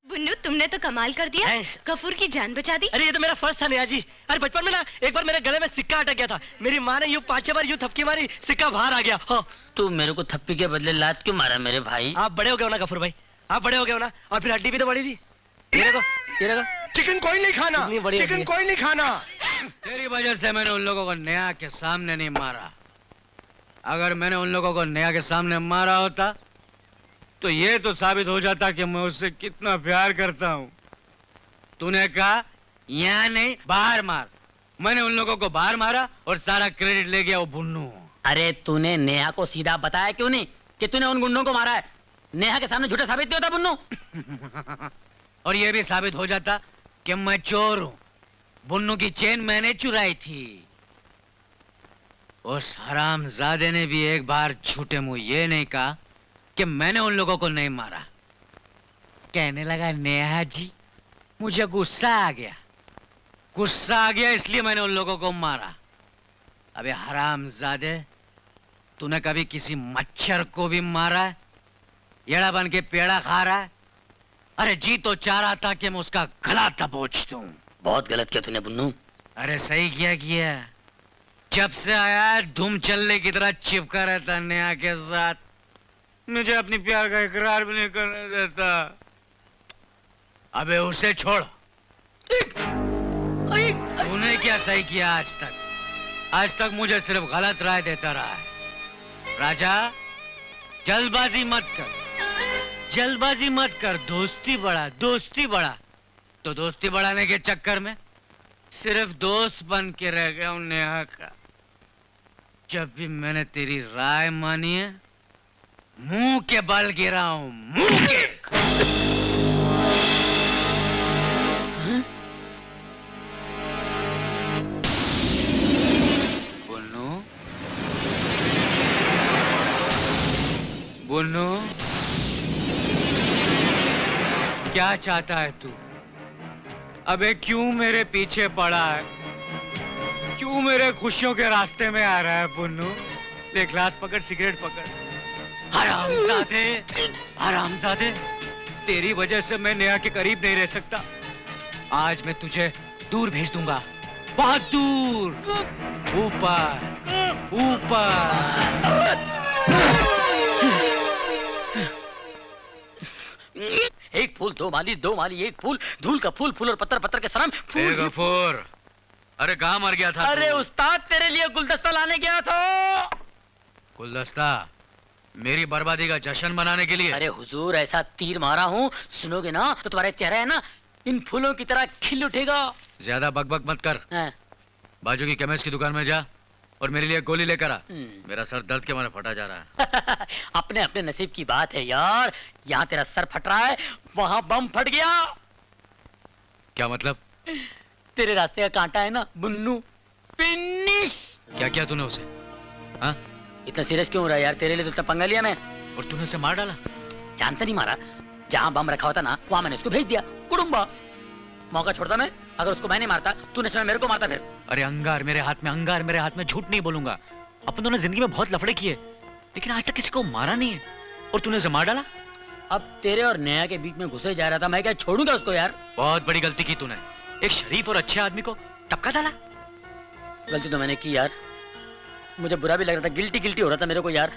बुन्नू, तुमने तो कमाल कर दिया। गफूर की जान बचा दी। अरे ये तो मेरा फर्स्ट था नेहा जी। अरे बचपन में ना एक बार मेरे गले में सिक्का अटक गया था। मेरी माँ ने यूं 5-6 बार यूं थपकी मारी, सिक्का बाहर आ गया। हो तू मेरे को थप्पी के बदले लात क्यों मारा मेरे भाई? आप बड़े हो गए हो ना गफूर भाई, आप बड़े हो गए हो ना। और फिर हड्डी भी तो बड़ी थी। ये देखो, ये देखो। चिकन कोई नहीं खाना, चिकन कोई नहीं खाना। तेरी वजह से मैंने उन लोगों को नेहा के सामने नहीं मारा। अगर मैंने उन लोगों को नेहा के सामने मारा होता तो ये तो साबित हो जाता कि मैं उससे कितना प्यार करता हूँ। तूने कहा यहाँ नहीं बाहर मार, मैंने उन लोगों को बाहर मारा और सारा क्रेडिट ले गया वो बुन्नू। अरे तूने नेहा को सीधा बताया क्यों नहीं कि तूने उन गुंडों को मारा है? नेहा के सामने झूठा साबित नहीं होता बुन्नू। और ये भी साबित हो जाता कि मैं चोर हूँ। बुन्नू की चेन मैंने चुराई थी। उस हरामजादे ने भी एक बार झूठे मुंह ये नहीं कहा कि मैंने उन लोगों को नहीं मारा। कहने लगा नेहा जी मुझे गुस्सा आ गया, गुस्सा आ गया इसलिए मैंने उन लोगों को मारा। अबे हरामजादे, तूने कभी किसी मच्छर को भी मारा है? येड़ा बन के पेड़ा खा रहा है? अरे जी तो चाह रहा था कि मैं उसका गला दबोच दूं। बहुत गलत किया तूने बुन्नू। अरे सही किया। जब से आया धूम चलने की तरह चिपका रहता नेहा के साथ, मुझे अपनी प्यार का इकरार भी नहीं करने देता। अबे उसे छोड़। तूने क्या सही किया आज तक? आज तक मुझे सिर्फ गलत राय देता रहा है। राजा, जल्दबाजी मत कर, जल्दबाजी मत कर। दोस्ती बढ़ा। तो दोस्ती बढ़ाने के चक्कर में सिर्फ दोस्त बन के रह गया हूं नेहा का। जब भी मैंने तेरी राय मानी है, मुंह के बल गिरा हूं, मुंह के। बुन्नू, क्या चाहता है तू? अबे क्यों मेरे पीछे पड़ा है? क्यों मेरे खुशियों के रास्ते में आ रहा है बुन्नू? ले ग्लास पकड़, सिगरेट पकड़। हरामजादे, तेरी वजह से मैं नेहा के करीब नहीं रह सकता। आज मैं तुझे दूर भेज दूंगा, बहुत दूर, ऊपर। एक फूल दो माली, एक फूल, धूल का फूल, फूल और पत्थर के सनम फूल। गफूर, अरे कहाँ मर गया था? अरे उस्ताद, तेरे लिए गुलदस्ता लाने गया था। गुलदस्ता? मेरी बर्बादी का जश्न मनाने के लिए? अरे हुजूर, ऐसा तीर मारा हूँ, सुनोगे ना तो तुम्हारे चेहरा है ना इन फूलों की तरह खिल उठेगा। ज्यादा बकबक मत कर। बाजू की केमिस्ट की दुकान में जा और मेरे लिए गोली लेकर आ। मेरा सर दर्द के मारे फटा जा रहा है। अपने अपने नसीब की बात है यार। यहाँ तेरा सर फट रहा है, वहाँ बम फट गया। क्या मतलब? तेरे रास्ते का कांटा है ना बुन्नू, फिनिश। क्या किया तूने उसे? हाँ? इतना सीरियस क्यों हो रहा है यार? तेरे लिए तो इतना पंगा लिया मैं। और तूने उसे मार डाला? जान से नहीं मारा, जहाँ बम रखा होता ना वहाँ मैंने उसको भेज दिया, कुडुम्बा। मौका छोड़ता मैं, अगर उसको मैं नहीं मारता तूने समय मेरे को मारता फिर। अरे अंगार मेरे हाथ में, झूठ नहीं बोलूंगा। अपन दोनों जिंदगी में बहुत लफड़े किए, लेकिन आज तक किसी को मारा नहीं है। और तूने उसे मार डाला? अब तेरे और नेहा के बीच में घुसे जा रहा था, मैं क्या छोड़ूंगा उसको यार? बहुत बड़ी गलती की तूने, एक शरीफ और अच्छे आदमी को टपका डाला। गलती तो मैंने की यार, मुझे बुरा भी लग रहा था, गिल्टी हो रहा था मेरे को यार।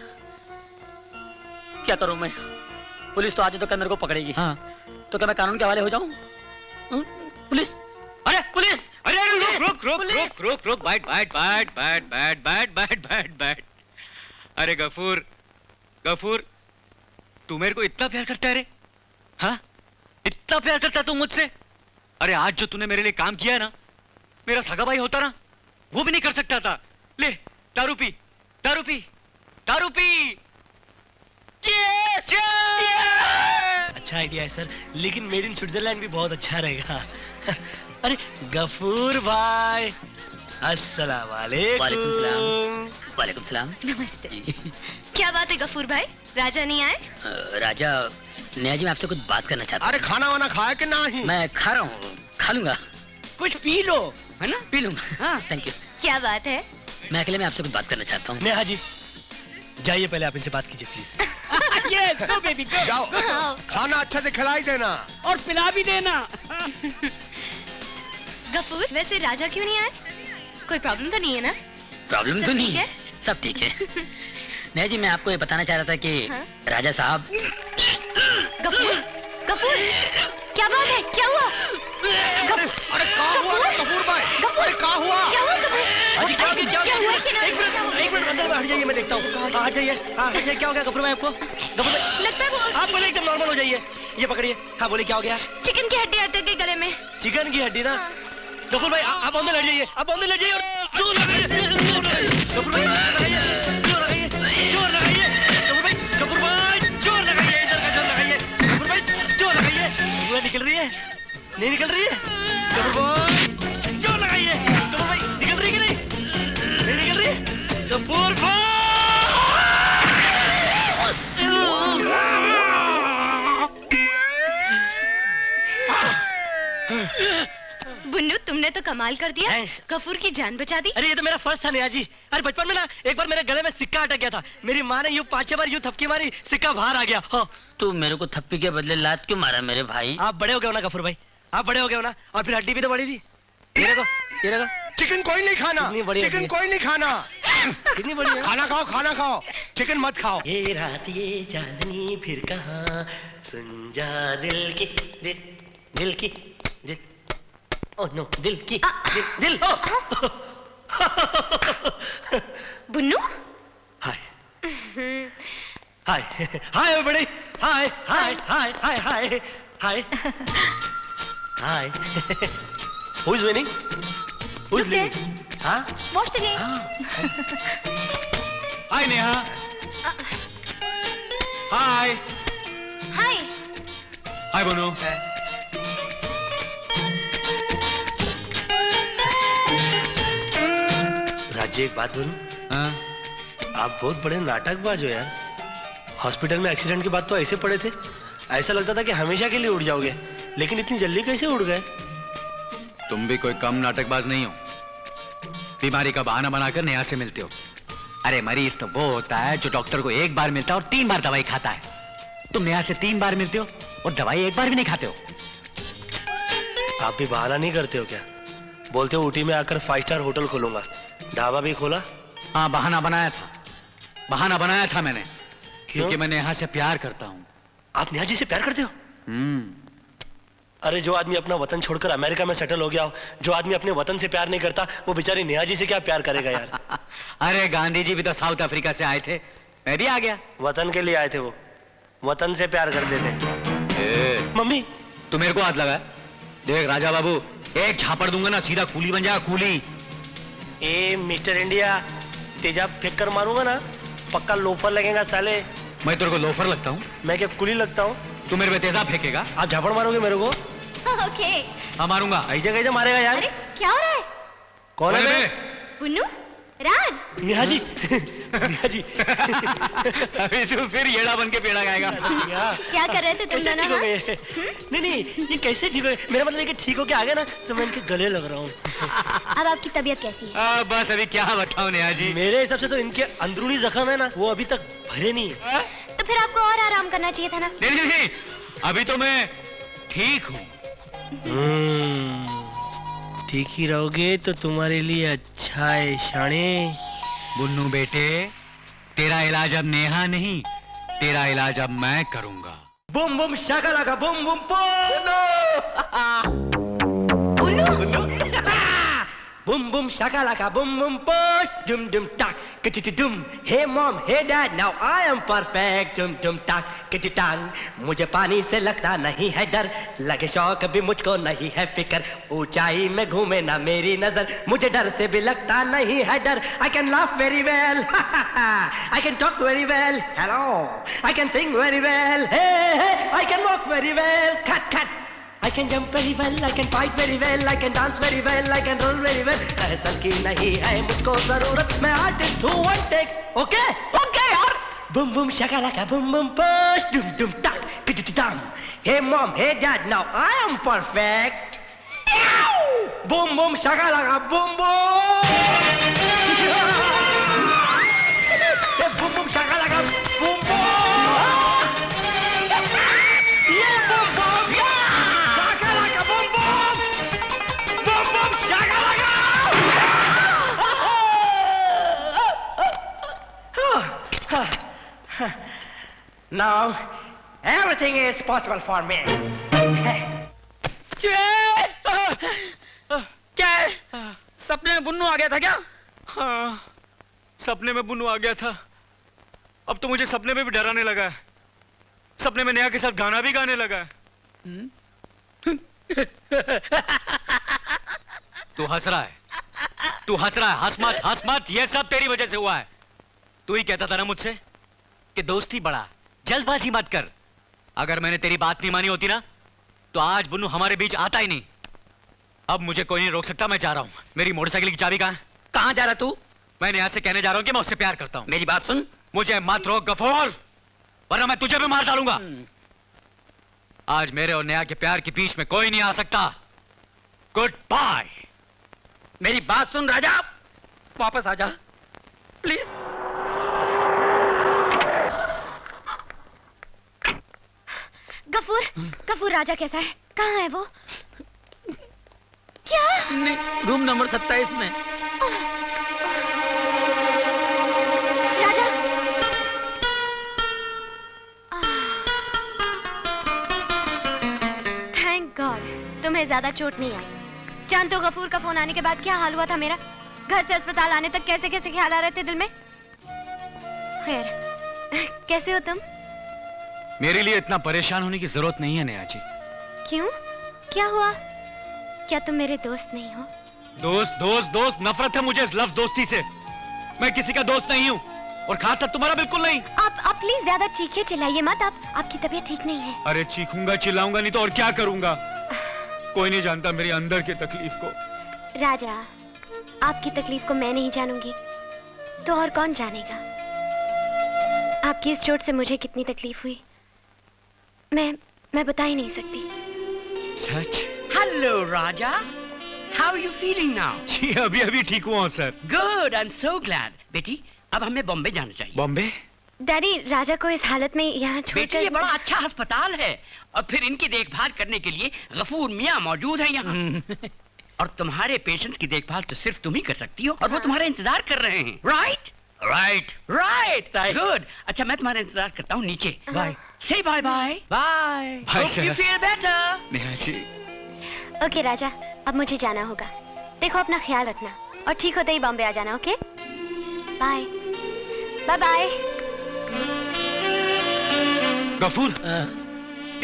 क्या करूं मैं? पुलिस तो आज तो कल मेरे को पकड़ेगी। हाँ। तो क्या मैं कानून के हवाले हो जाऊं? पुलिस, अरे पुलिस, अरे रुक, बैठ। अरे गफूर, तू मेरे को इतना प्यार करता है रे? हाँ, इतना प्यार करता तू मुझसे? अरे आज जो तूने मेरे लिए काम किया है ना, मेरा सगा भाई होता ना वो भी नहीं कर सकता था। ले दारू पी। अच्छा आइडिया है सर, लेकिन मेड इन स्विट्जरलैंड भी बहुत अच्छा रहेगा। अरे गफूर भाई, अस्सलाम वालेकुम। वालेकुम सलाम। नमस्ते। क्या बात है गफूर भाई, राजा नहीं आए? राजा, नेहा जी मैं आपसे कुछ बात करना चाहता हूँ। अरे खाना वाना खाया कि नहीं? मैं खा रहा हूँ, खा लूंगा। कुछ पी लो, है ना? पी लूंगा। हाँ, थैंक यू। क्या बात है? मैं अकेले में आपसे कुछ बात करना चाहता हूँ। नेहा जी जाइए, पहले आप इनसे बात कीजिए please. Yes, go baby, go. जाओ आओ। खाना अच्छा से खिलाई देना। और पिला भी देना। गफूर, वैसे राजा क्यों नहीं आए? कोई प्रॉब्लम तो नहीं है ना? प्रॉब्लम तो सब नहीं ठीक है, सब ठीक है। नहीं जी, मैं आपको ये बताना चाह रहा था कि हाँ? राजा साहब। गफूर, गफूर, क्या बात है? क्या हुआ? अरे क्या हुआ कपूर भाई? अरे क्या हुआ? क्या हुआ गफूर? हाजी क्या क्या हुआ कि नहीं? क्या हुआ? एक मिनट अंदर बैठ जाइए, मैं देखता हूँ। हाँ जाइए, हाँ हट, क्या हो गया गफूर भाई आपको? गफूर भाई लगता है वो आप बोले एकदम नॉर्मल हो जाइए। ये पकड़िए। हाँ बोले क्या हो गया? चिकन की हड्डी अटक गई गले में। चिकन की हड्डी ना? गफूर भाई आप अंदर लड़ जाइए, आप अंदर लड़ जाइए और जोर लगाइए, जोर लगाइए। गफूर भाई लगाइए, जोर लगाइए, जोर लगाइए। गफूर भाई जोर लगाइए, इधर का जोर लगाइए। गफूर भाई जोर लगाइए। धुआं निकल रही है? नहीं निकल रही है? गफूर भाई जोर लगाइए। गफूर भाई निकल रही है कि नहीं? नहीं निकल रही है? गफूर भाई बुन्नू, तुमने तो कमाल कर दिया। Thanks. गफूर की जान बचा दी। अरे ये तो मेरा फर्स्ट था नेहा जी। अरे बचपन में ना एक बार मेरे गले में सिक्का अटक गया था। मेरी माँ ने यूं 5-6 बार यूं थपकी मारी, सिक्का बाहर आ गया। हाँ। तू मेरे को थप्पी के बदले लात क्यों मारा मेरे भाई? आप बड़े हो गए हो ना गफूर भाई, आप बड़े हो गए हो ना। और फिर हड्डी भी तो बड़ी थी। ये देखो, ये देखो चिकन कोई नहीं खाना। कितनी बढ़िया चिकन हड्डी है। कोई नहीं खाना। कितनी बड़ी है। खाना खाओ, खाना खाओ, चिकन मत खाओ। ये रात ये चांदनी फिर कहाँ, सुन जा दिल की, दिल दिल की, दिल ओह नो, दिल की, दिल दिल बुन्नू, हाय हाय हाय बड़े hi hi hi hi hi hi hi who is winning, who is living? हाँ wash the game. Hi Neha. Hi hi. Hi बोनो। राज्य एक बात बोलूं, हाँ? आप बहुत बड़े नाटकबाज हो यार। हॉस्पिटल में एक्सीडेंट के बाद तो ऐसे पड़े थे, ऐसा लगता था कि हमेशा के लिए उड़ जाओगे, लेकिन इतनी जल्दी कैसे उड़ गए? तुम भी कोई कम नाटकबाज नहीं हो। बीमारी का बहाना बनाकर नेहा से मिलते हो। अरे मरीज तो वो होता है जो डॉक्टर को एक बार मिलता है और 3 बार दवाई खाता है। तुम नेहा से 3 बार मिलते हो और दवाई एक बार भी नहीं खाते हो। आप भी बहाना नहीं करते हो क्या? बोलते हो ऊटी में आकर 5 स्टार होटल खोलूंगा, ढाबा भी खोला। हाँ, बहाना बनाया था, बहाना बनाया था मैंने। क्यों? क्योंकि मैं नेहा से प्यार करता हूँ। आप नेहा जी से प्यार करते हो? हम्म। अरे जो आदमी अपना वतन छोड़कर अमेरिका में सेटल हो गया हो, जो आदमी अपने वतन से प्यार नहीं करता, वो बेचारी नेहा जी से क्या प्यार करेगा यार? अरे गांधी जी भी तो साउथ अफ्रीका से आए थे, मैं भी आ गया। वतन के लिए आए थे वो, वतन से प्यार करते थे। मम्मी तू मेरे को हाथ लगा। देख राजा बाबू, एक झापड़ दूंगा ना, सीधा कूली बन जाएगा, कूली। ए मिस्टर इंडिया, तेजाब फेंक कर मारूंगा ना, पक्का लोफर लगेगा साले। मैं तेरे को लोफर लगता हूँ? मैं क्या कुली लगता हूँ? तू मेरे पे तेजाब फेंकेगा? आप झापड़ मारोगे मेरे को? ओके। हाँ मारूंगा। ऐसे कैसे मारेगा यार? अरे क्या हो रहा है? कौन है अरे बे? बुन्नू, राज। नेहा जी नेहा जी अभी तू फिर येड़ा बन के पेड़ा गाएगा। क्या कर रहे थे तुम कैसे दोनों? ठीक हो हाँ? गए? नहीं ये कैसे ठीक हो गए? मेरा मतलब है कि ठीक हो के आ गए ना, तो मैं इनके गले लग रहा हूँ। अब आपकी तबीयत कैसी है? बस अभी क्या बताऊं नेहा जी। मेरे हिसाब से तो इनके अंदरूनी जख्म है ना, वो अभी तक भरे नहीं है। तो फिर आपको और आराम करना चाहिए था ना। नहीं, अभी तो मैं ठीक हूँ। ठीक ही रहोगे तो तुम्हारे लिए अच्छा है शाणे। बुन्नू बेटे, तेरा इलाज अब नेहा नहीं, तेरा इलाज अब मैं करूंगा। बूम बूम शाकालाका boom boom boom boom shakalaka boom boom posh dum dum tak kitty dum hey mom hey dad now I am perfect dum dum tak kitty tang मुझे पानी से लगता नहीं है डर लगे शौक भी मुझको नहीं है फिक्र ऊंचाई में घूमे ना मेरी नजर मुझे डर से भी लगता नहीं है डर I can laugh very well I can talk very well hello I can sing very well hey hey I can walk very well cut cut I can jump very well, I can fight very well, I can dance very well, I can roll very well. असल की नहीं है मुझको जरूरत, मैं artist हूँ one take. Okay? Okay यार. Boom boom shakalaka, boom boom push, dum dum tak, dum. Hey mom, hey dad, now I am perfect. Boom boom shakalaka, boom boom. Hey boom boom shakalaka, boom boom. Now everything is possible for me. क्या है? सपने में बुन्नू आ गया था क्या? हाँ, सपने में बुन्नू आ गया था। अब तो मुझे सपने में भी डराने लगा है। सपने में नेहा के साथ गाना भी गाने लगा है। तू हंस रहा है, तू हंस रहा है। हंस मत, ये सब तेरी वजह से हुआ है। तू ही कहता था ना मुझसे कि दोस्ती बढ़ा, जल्दबाजी मत कर। अगर मैंने तेरी बात नहीं मानी होती ना, तो आज बुन्नू हमारे बीच आता ही नहीं। अब मुझे कोई नहीं रोक सकता, मैं जा रहा हूँ। मेरी मोटरसाइकिल की चाबी कहाँ है? कहाँ जा रहा तू? मैं नेहा से कहने जा रहा हूँ कि मैं उससे प्यार करता हूँ। मेरी बात सुन। मुझे मत रोक गफूर, वरना मैं तुझे भी मार डालूंगा। आज मेरे और नेहा के प्यार के बीच में कोई नहीं आ सकता। Goodbye. मेरी बात सुन राजा, वापस आ जा प्लीज। गफूर राजा कैसा है? कहाँ है वो? क्या? नहीं, रूम नंबर 27 में। राजा, थैंक गॉड तुम्हें ज्यादा चोट नहीं आई। जानते हो गफूर का फोन आने के बाद क्या हाल हुआ था मेरा? घर से अस्पताल आने तक कैसे कैसे ख्याल आ रहे थे दिल में। खैर, कैसे हो तुम? मेरे लिए इतना परेशान होने की जरूरत नहीं है नेहा जी। क्यों? क्या हुआ? क्या तुम मेरे दोस्त नहीं हो? दोस्त नफरत है मुझे इस लफ्ज दोस्ती से। मैं किसी का दोस्त नहीं हूँ, और खासकर तुम्हारा बिल्कुल नहीं। आप प्लीज ज्यादा चीखिए चिल्लाइए मत। आपकी तबीयत ठीक नहीं है। अरे चीखूंगा चिल्लाऊंगा नहीं तो और क्या करूंगा। कोई नहीं जानता मेरी अंदर की तकलीफ को। राजा, आपकी तकलीफ को मैं नहीं जानूंगी तो और कौन जानेगा? आपकी इस चोट से मुझे कितनी तकलीफ हुई मैं बता ही नहीं सकती। सच? Hello, Raja. How are you feeling now? जी अभी ठीक हुआ sir. Good. I'm so glad. बेटी, अब हमें बॉम्बे जाना चाहिए। बॉम्बे? डैडी, राजा को इस हालत में यहाँ बेटी, ये बड़ा अच्छा अस्पताल है और फिर इनकी देखभाल करने के लिए गफूर मियाँ मौजूद है यहाँ। और तुम्हारे पेशेंट्स की देखभाल तो सिर्फ तुम ही कर सकती हो, और वो तुम्हारा इंतजार कर रहे हैं। राइट? राइट। गुड। अच्छा, मैं तुम्हारा इंतजार करता हूँ नीचे। Bye. Say bye bye. Bye. Bye, Hope you sir. feel better. Neha ji. Okay राजा, अब मुझे जाना होगा। देखो अपना ख्याल रखना और ठीक होते ही बॉम्बे आ जाना। Okay, bye bye. गफूर,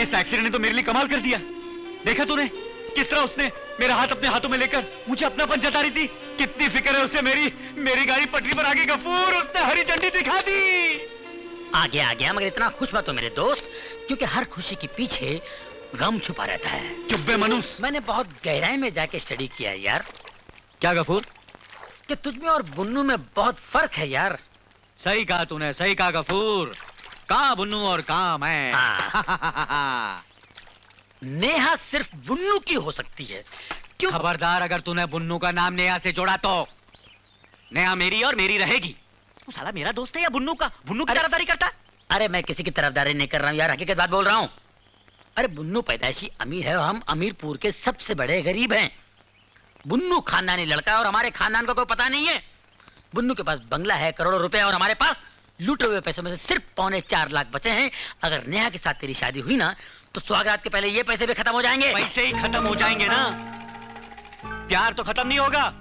इस एक्सीडेंट ने तो मेरे लिए कमाल कर दिया। देखा तूने किस तरह उसने मेरा हाथ अपने हाथों में लेकर मुझे अपनापन जता रही थी। कितनी फिक्र है उसे मेरी गाड़ी पटरी पर आ गई। गफूर, उसने हरी झंडी दिखा दी। आ गया, मगर इतना खुश मत हो मेरे दोस्त, क्योंकि हर खुशी के पीछे गम छुपा रहता है। चुप बे मनुस। मैंने बहुत गहराई में जाके स्टडी किया है यार। क्या गफूर? कि तुझ में और बुन्नू में बहुत फर्क है यार। सही कहा तूने, सही कहा गफूर। कहाँ बुन्नू और कहाँ मैं। नेहा सिर्फ बुन्नू की हो सकती है। क्यों? खबरदार, अगर तूने बुन्नू का नाम नेहा से जोड़ा तो नेहा मेरी और मेरी रहेगी। तू साला मेरा दोस्त है या बुन्नू का? बुन्नू की तरफदारी करता? अरे मैं किसी की तरफदारी नहीं कर रहा हूँ यार, हकीकत बात बोल रहा हूँ। अरे बुन्नू पैदाइशी अमीर है और हम अमीरपुर के सबसे बड़े गरीब हैं। बुन्नू खानदानी लड़का है और हमारे खानदान को कोई पता नहीं है। बुन्नू के पास बंगला है, करोड़ों रुपए, और हमारे पास लूटे हुए पैसों में से सिर्फ 3.25 लाख बचे हैं। अगर नेहा के साथ तेरी शादी हुई ना, तो सुहागरात के पहले ये पैसे भी खत्म हो जाएंगे। पैसे ही खत्म हो जाएंगे ना, प्यार तो खत्म नहीं होगा।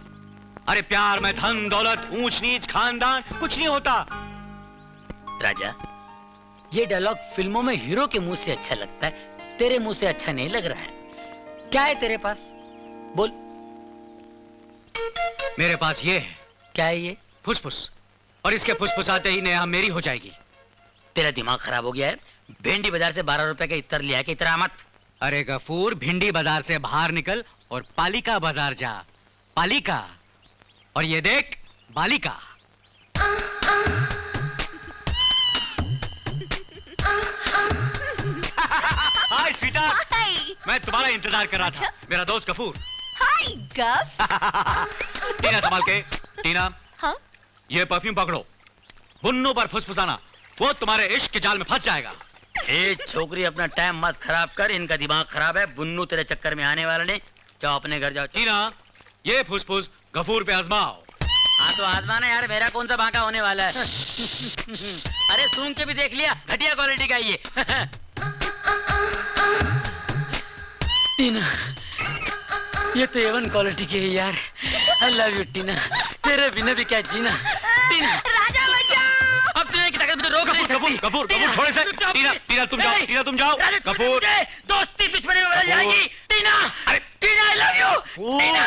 अरे प्यार में धन दौलत ऊंच नीच खानदान कुछ नहीं होता। राजा, ये डायलॉग फिल्मों में हीरो के मुंह से अच्छा लगता है, तेरे मुंह से अच्छा नहीं लग रहा है। क्या है तेरे पास? बोल। मेरे पास ये है। क्या है ये? फुसफुस, और इसके फुसफुस आते ही नेहा मेरी हो जाएगी। तेरा दिमाग खराब हो गया है। भेंडी बाजार से 12 रुपए का इत्र लिया के इतरा मत। अरे गफूर, भिंडी बाजार से बाहर निकल और पालिका बाजार जा। पालिका, और ये देख बालिका। हाय स्वीटहार्ट, मैं तुम्हारा इंतजार कर रहा था। मेरा दोस्त गफूर। हाय गफ्स। टीना संभाल के। टीना, हाँ? ये परफ्यूम पकड़ो। बुन्नू पर फुसफुसाना, वो तुम्हारे इश्क के जाल में फंस जाएगा। ए छोकरी, अपना टाइम मत खराब कर, इनका दिमाग खराब है। बुन्नू तेरे चक्कर में आने वाला नहीं। जाओ अपने घर जाओ। टीना, ये फुसफुस गफूर पे आजमाओ। हाँ तो आजमाना यार, मेरा कौन सा बांका होने वाला है। अरे सूंघ के भी देख लिया, घटिया क्वालिटी का ये। टीना, ये तो A1 क्वालिटी की है यार। आई लव यू टीना, तेरे बिना भी क्या जीना। टीना राजा बचाओ। अब तुझे की ताकत मुझे रोक नहीं सकती। कपूर छोड़ इसे। टीना तुम जाओ। कपूर दोस्ती दुश्मनी में बदल जाएगी। टीना, टीना आई लव यू। टीना